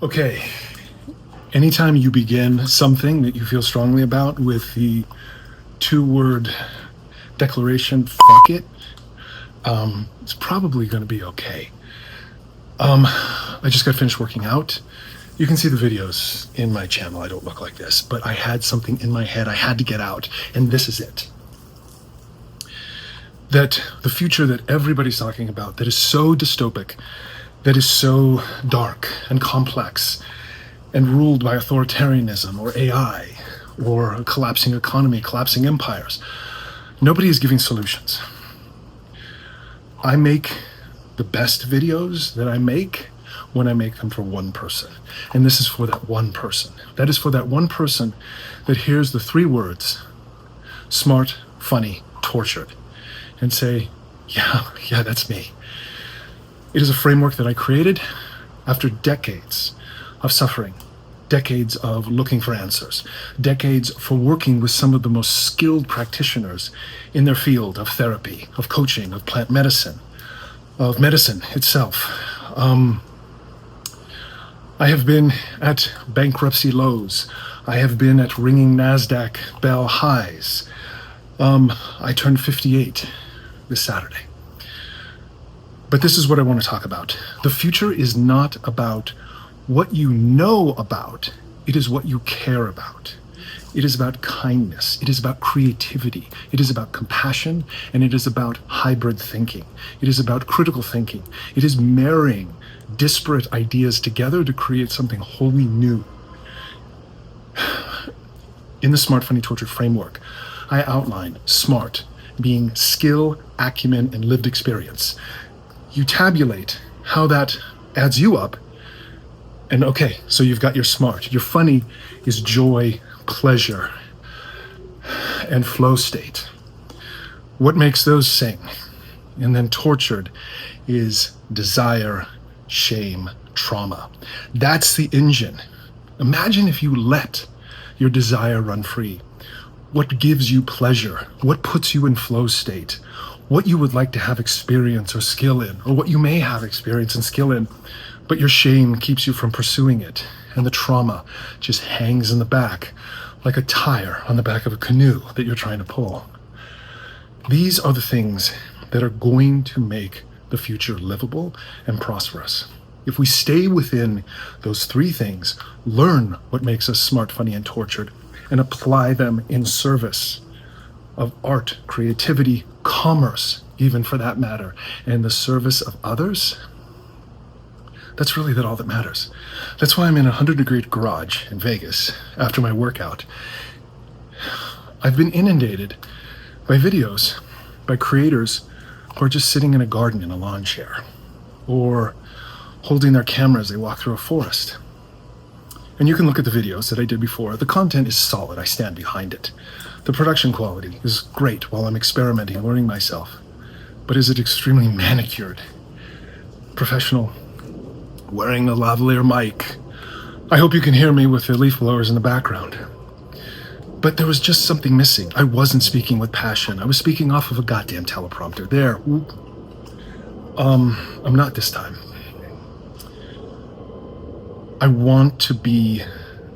Okay, anytime you begin something that you feel strongly about with the two-word declaration, fuck it, it's probably going to be okay. I just got finished working out. You can see the videos in my channel. I don't look like this, but I had something in my head I had to get out, and this is it. That the future that everybody's talking about, that is so dystopic, that is so dark and complex and ruled by authoritarianism or AI or a collapsing economy, collapsing empires. Nobody is giving solutions. I make the best videos that I make when I make them for one person. And this is for that one person. That is for that one person that hears the three words, smart, funny, tortured, and say, yeah, that's me. It is a framework that I created after decades of suffering, decades of looking for answers, decades for working with some of the most skilled practitioners in their field of therapy, of coaching, of plant medicine, of medicine itself. I have been at bankruptcy lows. I have been at ringing NASDAQ bell highs. I turned 58 this Saturday. But this is what I want to talk about. The future is not about what you know about. It is what you care about. It is about kindness. It is about creativity. It is about compassion, and it is about hybrid thinking. It is about critical thinking. It is marrying disparate ideas together to create something wholly new. In the Smart, Funny, Tortured framework, I outline SMART being skill, acumen, and lived experience. You tabulate how that adds you up. And okay, so you've got your SMART. Your funny is joy, pleasure, and flow state. What makes those sing? And then tortured is desire, shame, trauma. That's the engine. Imagine if you let your desire run free. What gives you pleasure? What puts you in flow state? What you would like to have experience or skill in, or what you may have experience and skill in, but your shame keeps you from pursuing it, and the trauma just hangs in the back like a tire on the back of a canoe that you're trying to pull. These are the things that are going to make the future livable and prosperous. If we stay within those three things, learn what makes us smart, funny, and tortured, and apply them in service of art, creativity, commerce, even for that matter, and the service of others, that's really all that matters. That's why I'm in a 100-degree garage in Vegas after my workout. I've been inundated by videos by creators who are just sitting in a garden in a lawn chair or holding their camera as they walk through a forest. And you can look at the videos that I did before. The content is solid. I stand behind it. The production quality is great while I'm experimenting, learning myself. But is it extremely manicured, professional, wearing a lavalier mic? I hope you can hear me with the leaf blowers in the background. But there was just something missing. I wasn't speaking with passion. I was speaking off of a goddamn teleprompter. There. I'm not this time. I want to be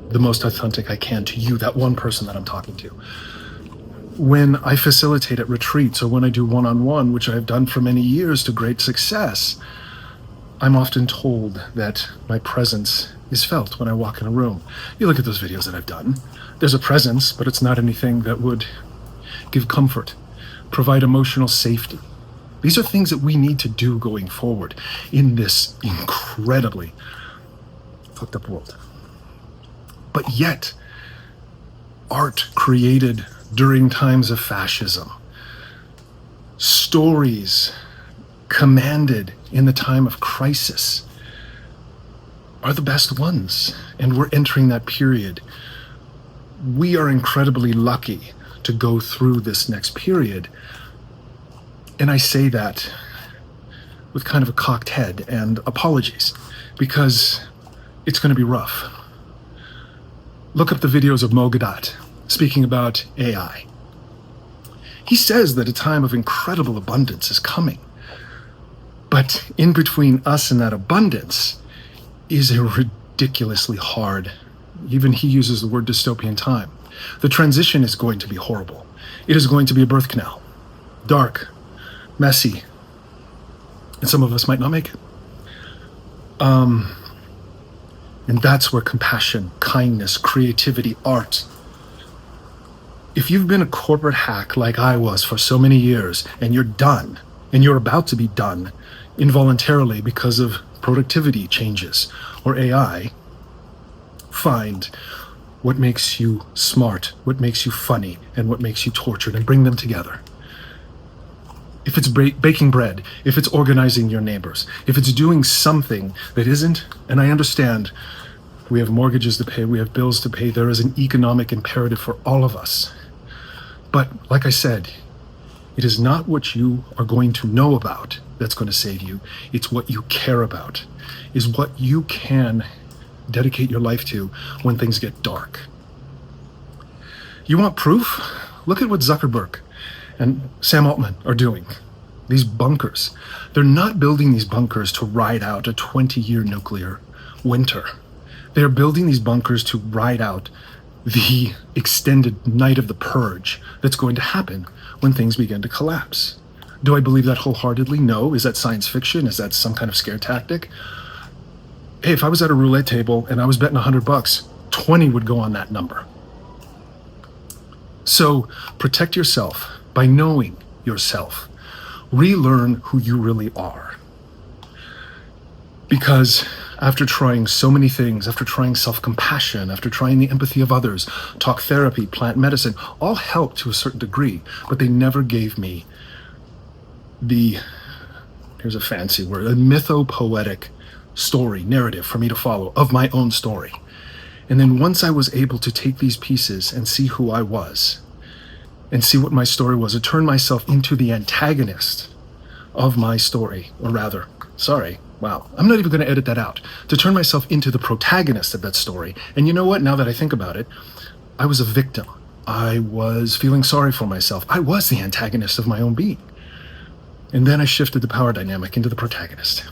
the most authentic I can to you, that one person that I'm talking to. When I facilitate at retreats or when I do one-on-one, which I've done for many years to great success, I'm often told that my presence is felt when I walk in a room. You look at those videos that I've done. There's a presence, but it's not anything that would give comfort, provide emotional safety. These are things that we need to do going forward in this incredibly fucked up world. But yet, art created during times of fascism, stories commanded in the time of crisis are the best ones, and we're entering that period. We are incredibly lucky to go through this next period, and I say that with kind of a cocked head and apologies, because it's going to be rough. Look up the videos of Mo Gadat speaking about AI. He says that a time of incredible abundance is coming. But in between us and that abundance is a ridiculously hard. Even he uses the word dystopian time. The transition is going to be horrible. It is going to be a birth canal. Dark, messy, and some of us might not make it. And that's where compassion, kindness, creativity, art. If you've been a corporate hack like I was for so many years, and you're done, and you're about to be done involuntarily because of productivity changes or AI, find what makes you smart, what makes you funny, and what makes you tortured, and bring them together. If it's baking bread, if it's organizing your neighbors, if it's doing something that isn't, and I understand we have mortgages to pay, we have bills to pay, there is an economic imperative for all of us. But like I said, it is not what you are going to know about that's going to save you. It's what you care about, is what you can dedicate your life to when things get dark. You want proof? Look at what Zuckerberg and Sam Altman are doing. These bunkers. They're not building these bunkers to ride out a 20-year nuclear winter. They're building these bunkers to ride out the extended night of the purge that's going to happen when things begin to collapse. Do I believe that wholeheartedly? No. Is that science fiction? Is that some kind of scare tactic? Hey, if I was at a roulette table and I was betting $100, 20 would go on that number. So protect yourself by knowing yourself. Relearn who you really are. Because after trying so many things, after trying self-compassion, after trying the empathy of others, talk therapy, plant medicine, all helped to a certain degree, but they never gave me here's a fancy word, a mythopoetic story, narrative for me to follow of my own story. And then once I was able to take these pieces and see who I was and see what my story was, I turned myself into the antagonist of my story, or rather, I'm not even going to edit that out, to turn myself into the protagonist of that story. And you know what? Now that I think about it, I was a victim. I was feeling sorry for myself. I was the antagonist of my own being. And then I shifted the power dynamic into the protagonist.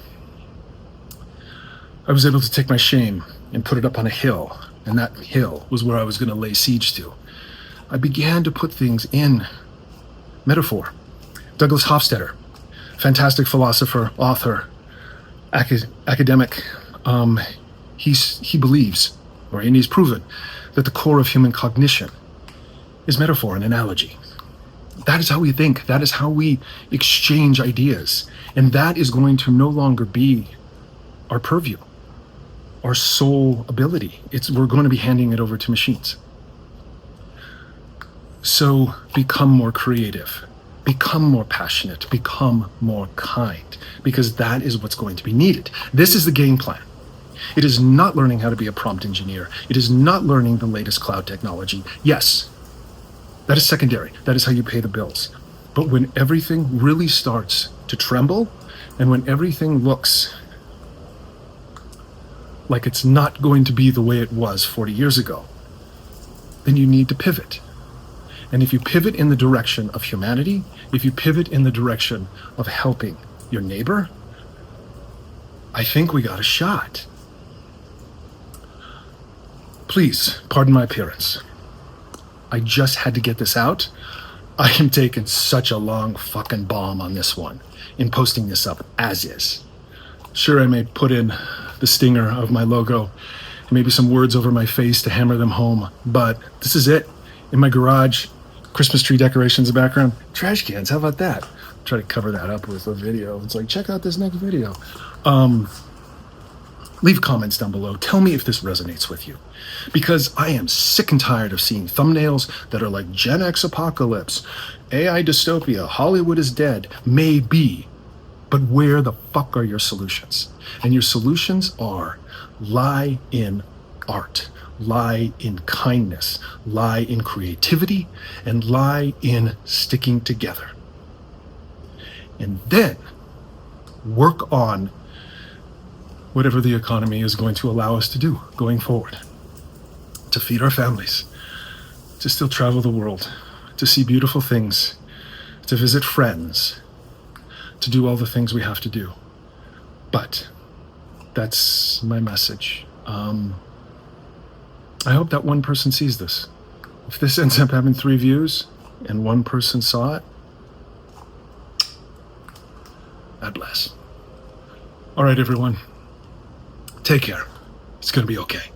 I was able to take my shame and put it up on a hill, and that hill was where I was going to lay siege to. I began to put things in metaphor. Douglas Hofstadter, fantastic philosopher, author, academic, he believes, and he's proven, that the core of human cognition is metaphor and analogy. That is how we think. That is how we exchange ideas. And that is going to no longer be our purview, our sole ability. We're going to be handing it over to machines. So become more creative, become more passionate, become more kind, because that is what's going to be needed. This is the game plan. It is not learning how to be a prompt engineer. It is not learning the latest cloud technology. Yes, that is secondary. That is how you pay the bills. But when everything really starts to tremble, and when everything looks like it's not going to be the way it was 40 years ago, then you need to pivot. And if you pivot in the direction of humanity, if you pivot in the direction of helping your neighbor, I think we got a shot. Please, pardon my appearance. I just had to get this out. I am taking such a long fucking bomb on this one in posting this up as is. Sure, I may put in the stinger of my logo and maybe some words over my face to hammer them home, but this is it. In my garage, Christmas tree decorations in the background, trash cans, how about that? Try to cover that up with a video. It's like, check out this next video. Leave comments down below. Tell me if this resonates with you. Because I am sick and tired of seeing thumbnails that are like Gen X apocalypse, AI dystopia, Hollywood is dead. Maybe. But where the fuck are your solutions? And your solutions lie in art, lie in kindness, lie in creativity, and lie in sticking together. And then work on whatever the economy is going to allow us to do going forward. To feed our families, to still travel the world, to see beautiful things, to visit friends, to do all the things we have to do. But that's my message. I hope that one person sees this. If this ends up having 3 views and one person saw it, God bless. All right, everyone. Take care. It's going to be okay.